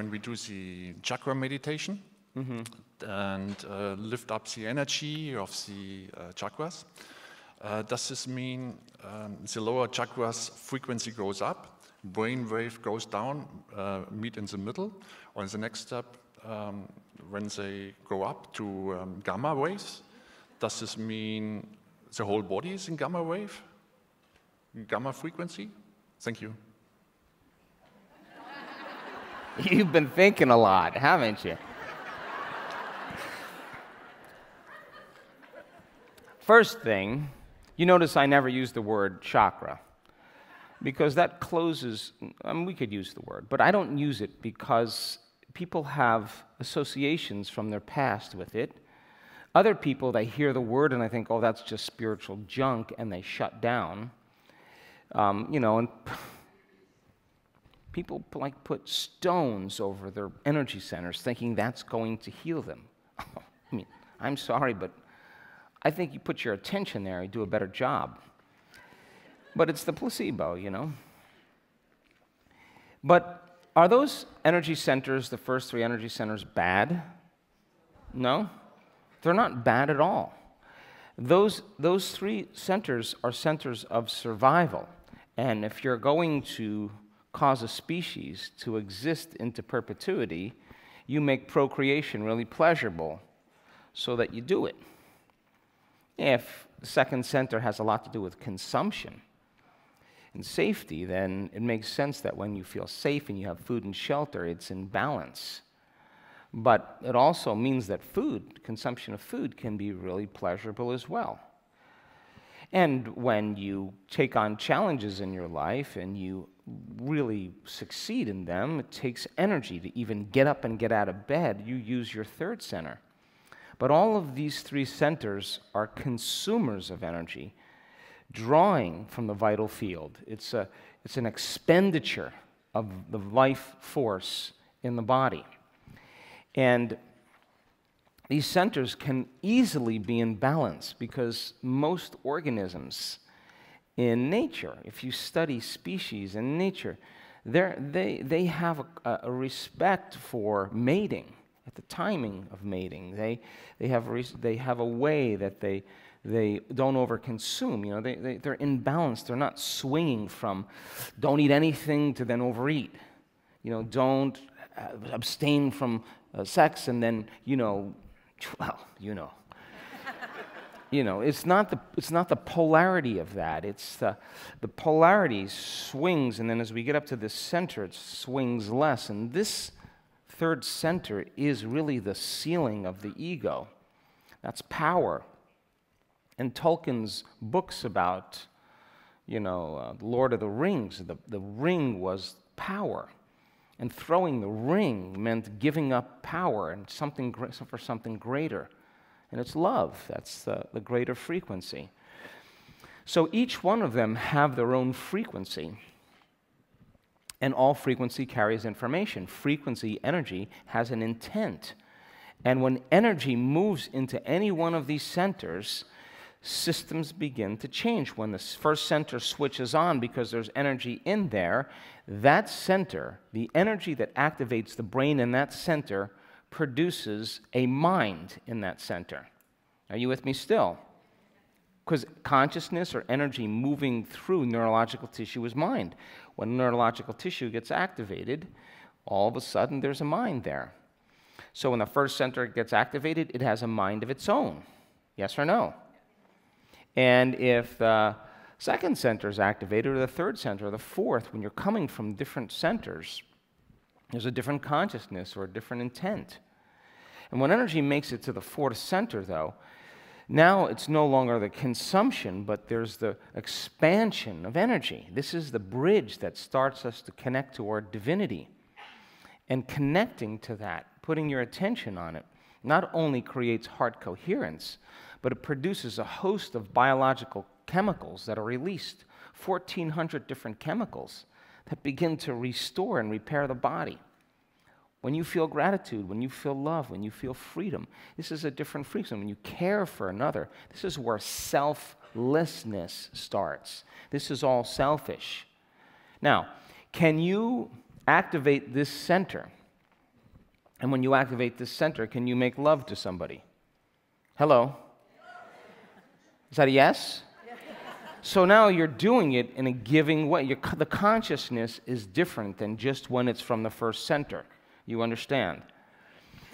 when we do the chakra meditation and lift up the energy of the chakras, does this mean the lower chakras frequency goes up, brain wave goes down, meet in the middle, or in the next step, when they go up to gamma waves, does this mean the whole body is in gamma wave, gamma frequency? Thank you. You've been thinking a lot, haven't you? First thing, you notice I never use the word chakra, because that closes, I mean, we could use the word, but I don't use it because people have associations from their past with it. Other people, they hear the word and they think, oh, that's just spiritual junk, and they shut down. You know, and people like put stones over their energy centers thinking that's going to heal them. I mean, I'm sorry, but I think you put your attention there, you do a better job. But it's the placebo, you know. But are those energy centers, the first three energy centers, bad? No, they're not bad at all. Those three centers are centers of survival. And if you're going to cause a species to exist into perpetuity, you make procreation really pleasurable so that you do it. If the second center has a lot to do with consumption and safety, then it makes sense that when you feel safe and you have food and shelter, it's in balance. But it also means that consumption of food can be really pleasurable as well. And when you take on challenges in your life and you really succeed in them, it takes energy to even get up and get out of bed. You use your third center. But all of these three centers are consumers of energy, drawing from the vital field. It's an expenditure of the life force in the body. And these centers can easily be in balance because most organisms in nature, if you study species in nature, they have a respect for mating, at the timing of mating. They have a way that they don't overconsume. You know, they're in balance. They're not swinging from don't eat anything to then overeat. You know, don't abstain from sex and then, you know, well, you know. You know, it's not the polarity of that. It's the polarity swings, and then as we get up to the center, it swings less. And this third center is really the ceiling of the ego. That's power. And Tolkien's books about, you know, Lord of the Rings, the ring was power. And throwing the ring meant giving up power and for something greater. And it's love. That's the greater frequency. So each one of them have their own frequency. And all frequency carries information. Frequency, energy, has an intent. And when energy moves into any one of these centers, systems begin to change. When the first center switches on because there's energy in there, that center, the energy that activates the brain in that center, produces a mind in that center. Are you with me still? Because consciousness or energy moving through neurological tissue is mind. When neurological tissue gets activated, all of a sudden there's a mind there. So when the first center gets activated, it has a mind of its own. Yes or no? And if the second center is activated, or the third center, or the fourth, when you're coming from different centers, there's a different consciousness or a different intent. And when energy makes it to the fourth center, though, now it's no longer the consumption, but there's the expansion of energy. This is the bridge that starts us to connect to our divinity. And connecting to that, putting your attention on it, not only creates heart coherence, but it produces a host of biological chemicals that are released, 1,400 different chemicals that begin to restore and repair the body. When you feel gratitude, when you feel love, when you feel freedom, this is a different frequency. When you care for another, this is where selflessness starts. This is all selfish. Now, can you activate this center And when you activate this center, can you make love to somebody? Hello? Is that a yes? So now you're doing it in a giving way. The consciousness is different than just when it's from the first center. You understand?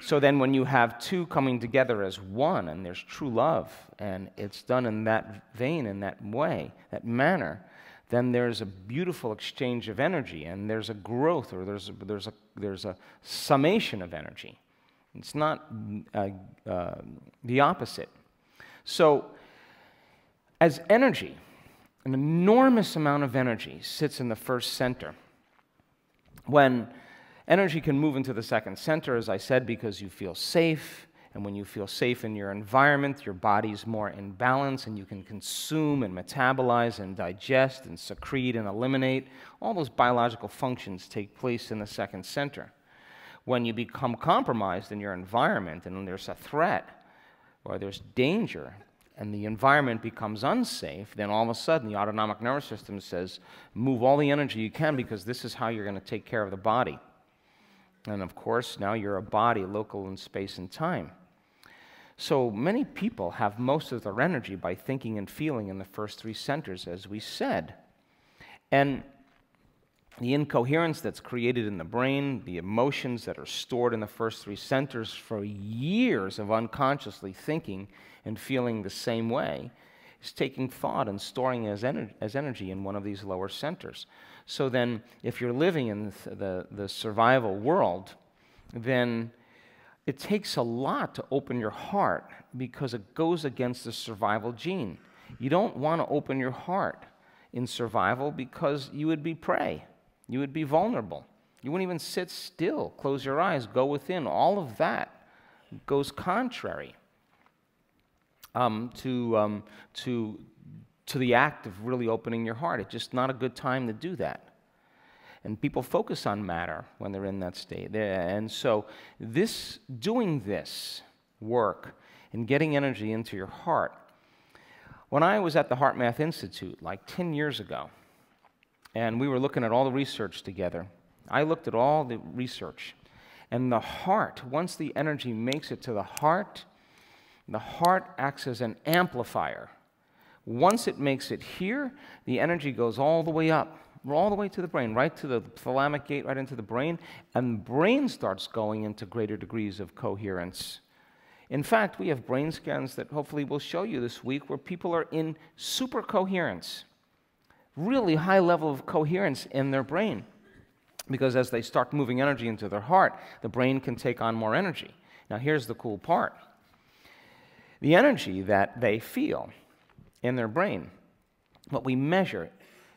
So then when you have two coming together as one, and there's true love, and it's done in that vein, in that way, that manner, then there's a beautiful exchange of energy, and there's a growth, or there's a summation of energy. It's not the opposite. So as energy, an enormous amount of energy sits in the first center. When energy can move into the second center, as I said, because you feel safe, and when you feel safe in your environment, your body's more in balance, and you can consume and metabolize and digest and secrete and eliminate. All those biological functions take place in the second center. When you become compromised in your environment, and there's a threat, or there's danger, and the environment becomes unsafe, then all of a sudden the autonomic nervous system says, move all the energy you can, because this is how you're going to take care of the body. And of course, now you're a body local in space and time. So many people have most of their energy by thinking and feeling in the first three centers, as we said. And the incoherence that's created in the brain, the emotions that are stored in the first three centers for years of unconsciously thinking and feeling the same way, is taking thought and storing as energy in one of these lower centers. So then, if you're living in the survival world, then it takes a lot to open your heart, because it goes against the survival gene. You don't want to open your heart in survival, because you would be prey. You would be vulnerable. You wouldn't even sit still, close your eyes, go within. All of that goes contrary to the act of really opening your heart. It's just not a good time to do that. And people focus on matter when they're in that state. And so doing this work and getting energy into your heart, when I was at the Heart Math Institute like 10 years ago, and we were looking at all the research together, I looked at all the research. And the heart, once the energy makes it to the heart acts as an amplifier. Once it makes it here, the energy goes all the way up, all the way to the brain, right to the thalamic gate, right into the brain, and the brain starts going into greater degrees of coherence. In fact, we have brain scans that hopefully we'll show you this week where people are in super coherence, really high level of coherence in their brain. Because as they start moving energy into their heart, the brain can take on more energy. Now here's the cool part. The energy that they feel in their brain, what we measure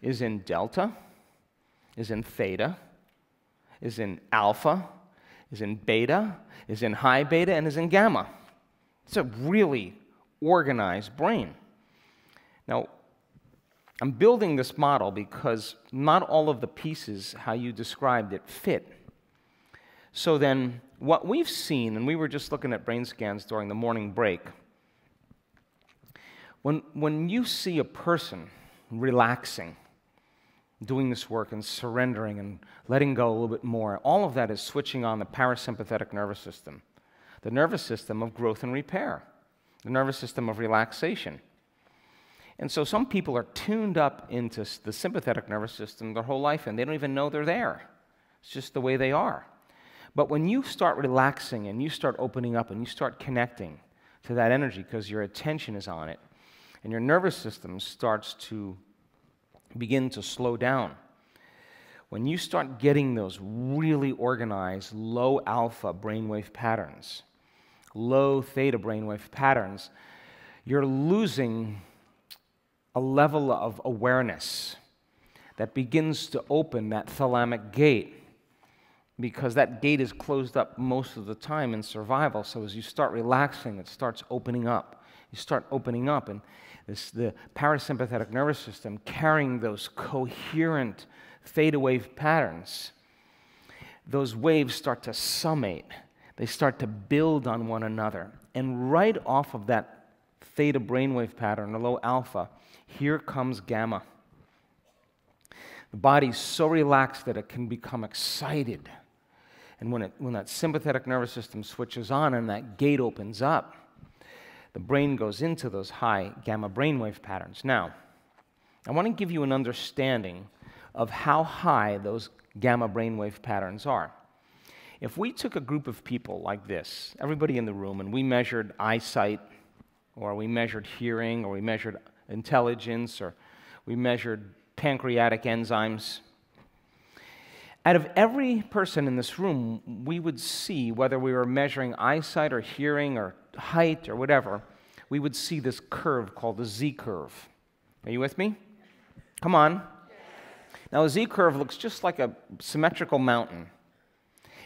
is in delta, is in theta, is in alpha, is in beta, is in high beta, and is in gamma. It's a really organized brain. Now, I'm building this model because not all of the pieces, how you described it, fit. So then, what we've seen, and we were just looking at brain scans during the morning break, when you see a person relaxing, doing this work and surrendering and letting go a little bit more, all of that is switching on the parasympathetic nervous system, the nervous system of growth and repair, the nervous system of relaxation. And so some people are tuned up into the sympathetic nervous system their whole life, and they don't even know they're there. It's just the way they are. But when you start relaxing and you start opening up and you start connecting to that energy because your attention is on it, and your nervous system starts to begin to slow down, when you start getting those really organized low alpha brainwave patterns, low theta brainwave patterns, you're losing a level of awareness that begins to open that thalamic gate, because that gate is closed up most of the time in survival. So as you start relaxing, it starts opening up. You start opening up, and the parasympathetic nervous system carrying those coherent theta wave patterns, those waves start to summate. They start to build on one another. And right off of that theta brainwave pattern, the low alpha, here comes gamma. The body's so relaxed that it can become excited And when that sympathetic nervous system switches on and that gate opens up, the brain goes into those high gamma brainwave patterns. Now, I want to give you an understanding of how high those gamma brainwave patterns are. If we took a group of people like this, everybody in the room, and we measured eyesight, or we measured hearing, or we measured intelligence, or we measured pancreatic enzymes, out of every person in this room, we would see, whether we were measuring eyesight or hearing or height or whatever, we would see this curve called the Z-curve. Are you with me? Come on. Now, a Z-curve looks just like a symmetrical mountain.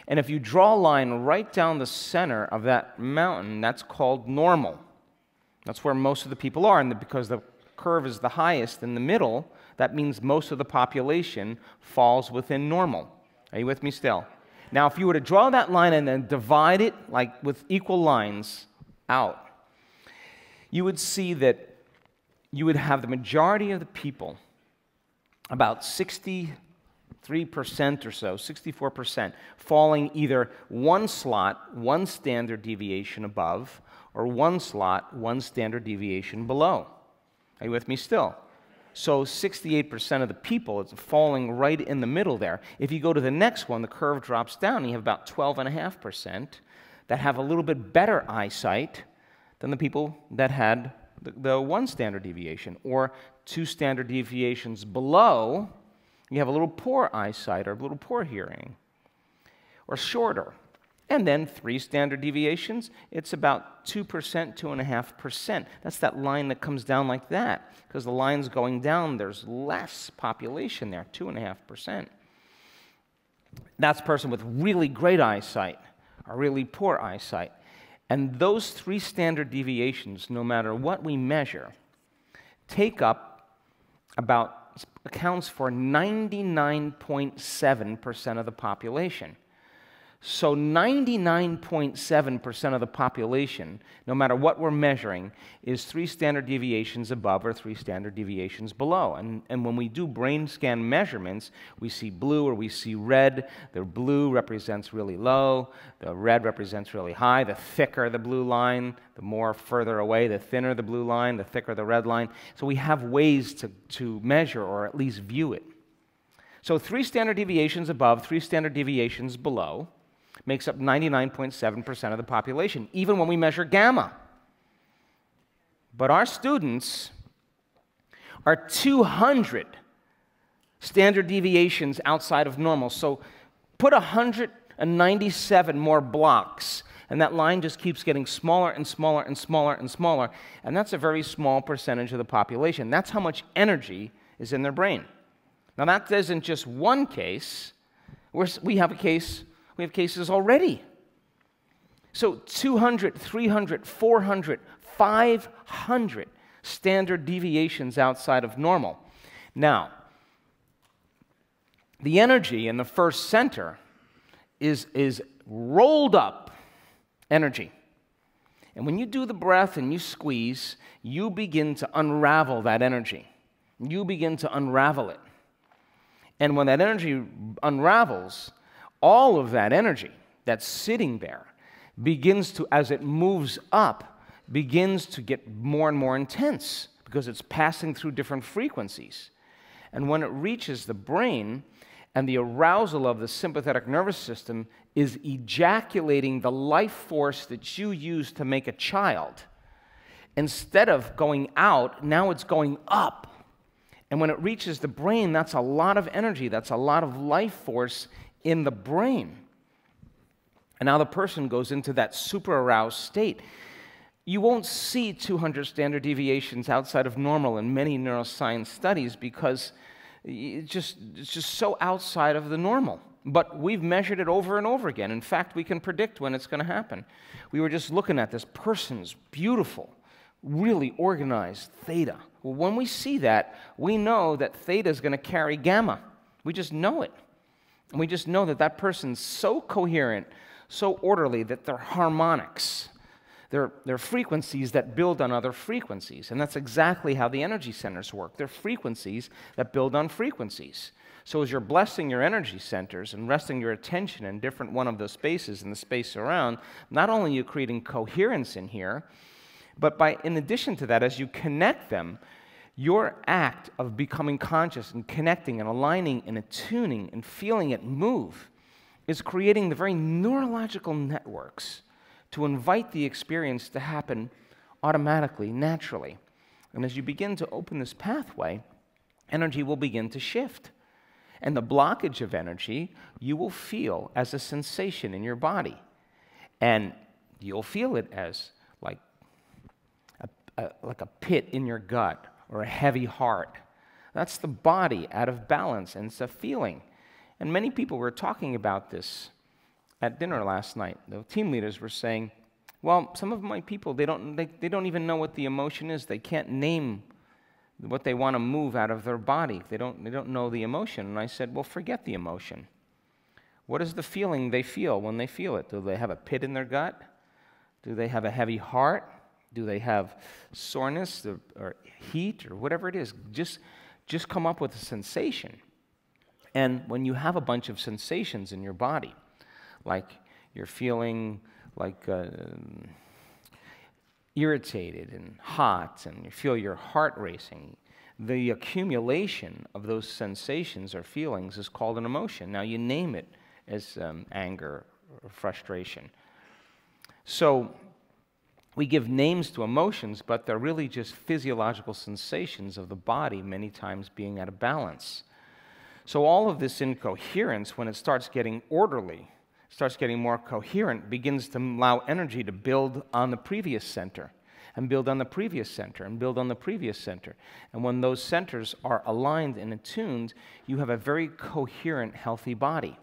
And if you draw a line right down the center of that mountain, that's called normal. That's where most of the people are, and because the curve is the highest in the middle, that means most of the population falls within normal. Are you with me still? Now, if you were to draw that line and then divide it like with equal lines out, you would see that you would have the majority of the people, about 63% or so, 64%, falling either one slot, one standard deviation above, or one slot, one standard deviation below. Are you with me still? So 68% of the people, it's falling right in the middle there. If you go to the next one, the curve drops down, and you have about 12.5% that have a little bit better eyesight than the people that had the one standard deviation. Or two standard deviations below, you have a little poor eyesight or a little poor hearing, or shorter. And then 3 standard deviations, it's about 2%, 2.5%. That's that line that comes down like that. Because the line's going down, there's less population there, 2.5%. That's a person with really great eyesight or really poor eyesight. And those 3 standard deviations, no matter what we measure, accounts for 99.7% of the population. So 99.7% of the population, no matter what we're measuring, is 3 standard deviations above or 3 standard deviations below. And when we do brain scan measurements, we see blue or we see red. The blue represents really low. The red represents really high. The thicker the blue line, the more further away. The thinner the blue line, the thicker the red line. So we have ways to measure or at least view it. So 3 standard deviations above, 3 standard deviations below makes up 99.7% of the population, even when we measure gamma. But our students are 200 standard deviations outside of normal. So put 197 more blocks, and that line just keeps getting smaller and smaller and smaller and smaller, and that's a very small percentage of the population. That's how much energy is in their brain. Now, that isn't just one case. We have cases already. So 200, 300, 400, 500 standard deviations outside of normal. Now, the energy in the first center is rolled up energy. And when you do the breath and you squeeze, you begin to unravel that energy. You begin to unravel it. And when that energy unravels, all of that energy that's sitting there begins to, as it moves up, begins to get more and more intense because it's passing through different frequencies. And when it reaches the brain, and the arousal of the sympathetic nervous system is ejaculating the life force that you use to make a child, instead of going out, now it's going up. And when it reaches the brain, that's a lot of energy, that's a lot of life force in the brain. And now the person goes into that super aroused state. You won't see 200 standard deviations outside of normal in many neuroscience studies because it's just so outside of the normal. But we've measured it over and over again. In fact, we can predict when it's going to happen. We were just looking at this person's beautiful, really organized theta. Well, when we see that, we know that theta is going to carry gamma. We just know it. And we just know that that person's so coherent, so orderly, that they're harmonics. They're frequencies that build on other frequencies. And that's exactly how the energy centers work. They're frequencies that build on frequencies. So as you're blessing your energy centers and resting your attention in different one of those spaces in the space around, not only are you creating coherence in here, but in addition to that, as you connect them, your act of becoming conscious and connecting and aligning and attuning and feeling it move is creating the very neurological networks to invite the experience to happen automatically, naturally. And as you begin to open this pathway, energy will begin to shift. And the blockage of energy you will feel as a sensation in your body. And you'll feel it as like a pit in your gut or a heavy heart. That's the body out of balance, and it's a feeling. And many people were talking about this at dinner last night. The team leaders were saying, well, some of my people, they don't even know what the emotion is. They can't name what they want to move out of their body. They don't know the emotion. And I said, well, forget the emotion. What is the feeling they feel when they feel it? Do they have a pit in their gut? Do they have a heavy heart? Do they have soreness or heat or whatever it is? Just come up with a sensation. And when you have a bunch of sensations in your body, like you're feeling like irritated and hot, and you feel your heart racing, the accumulation of those sensations or feelings is called an emotion. Now you name it as anger or frustration. So we give names to emotions, but they're really just physiological sensations of the body, many times being out of balance. So all of this incoherence, when it starts getting orderly, starts getting more coherent, begins to allow energy to build on the previous center, and build on the previous center, and build on the previous center. And when those centers are aligned and attuned, you have a very coherent, healthy body.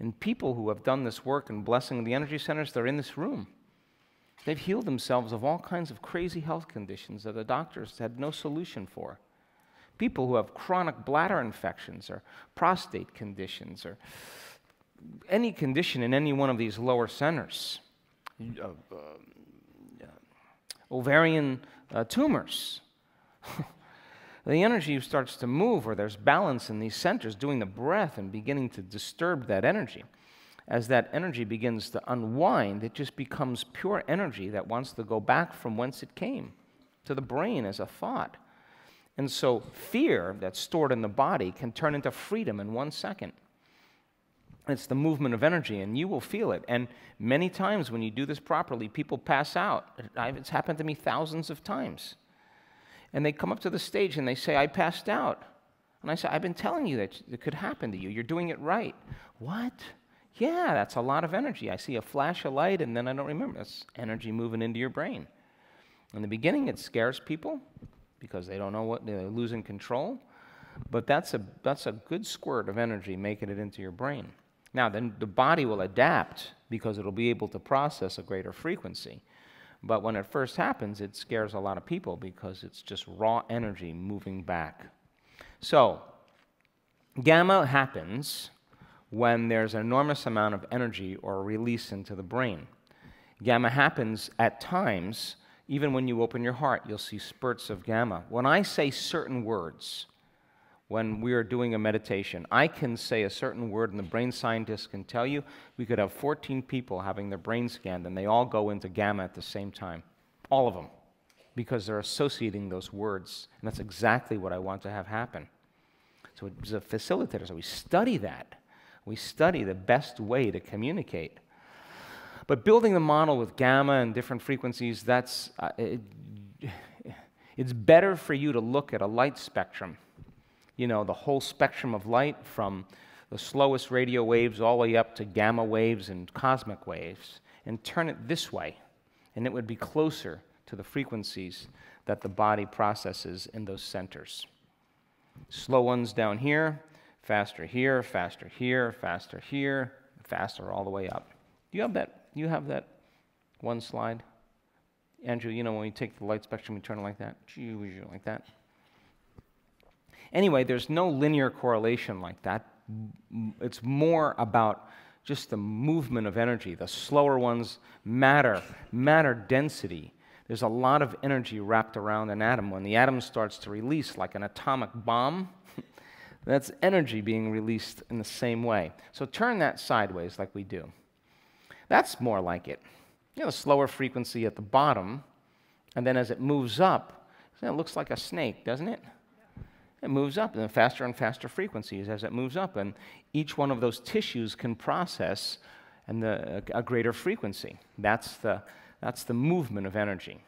And people who have done this work in blessing the energy centers, they're in this room. They've healed themselves of all kinds of crazy health conditions that the doctors had no solution for. People who have chronic bladder infections or prostate conditions or any condition in any one of these lower centers, ovarian tumors. The energy starts to move, or there's balance in these centers, doing the breath and beginning to disturb that energy. As that energy begins to unwind, it just becomes pure energy that wants to go back from whence it came, to the brain as a thought. And so fear that's stored in the body can turn into freedom in 1 second. It's the movement of energy, and you will feel it. And many times when you do this properly, people pass out. It's happened to me thousands of times. And they come up to the stage and they say, I passed out. And I say, I've been telling you that it could happen to you. You're doing it right. What? Yeah, that's a lot of energy. I see a flash of light, and then I don't remember. That's energy moving into your brain. In the beginning, it scares people because they don't know what they're losing control. But that's a good squirt of energy making it into your brain. Now, then the body will adapt because it'll be able to process a greater frequency. But when it first happens, it scares a lot of people because it's just raw energy moving back. So, gamma happens when there's an enormous amount of energy or release into the brain. Gamma happens at times, even when you open your heart, you'll see spurts of gamma. When I say certain words, when we are doing a meditation, I can say a certain word, and the brain scientists can tell you, we could have 14 people having their brain scanned, and they all go into gamma at the same time. All of them. Because they're associating those words. And that's exactly what I want to have happen. So as a facilitator, so we study that. We study the best way to communicate. But building the model with gamma and different frequencies, it's better for you to look at a light spectrum. You know, the whole spectrum of light from the slowest radio waves all the way up to gamma waves and cosmic waves, and turn it this way, and it would be closer to the frequencies that the body processes in those centers. Slow ones down here, faster here, faster here, faster here, faster all the way up. Do you have that? You have that one slide? Andrew, you know when you take the light spectrum and turn it like that? Like that. Anyway, there's no linear correlation like that. It's more about just the movement of energy. The slower ones, matter density. There's a lot of energy wrapped around an atom. When the atom starts to release like an atomic bomb, That's energy being released in the same way. So turn that sideways like we do. That's more like it. You know, the slower frequency at the bottom, and then as it moves up, it looks like a snake, doesn't it? It moves up, and faster and faster frequencies as it moves up, and each one of those tissues can process a greater frequency. That's the movement of energy.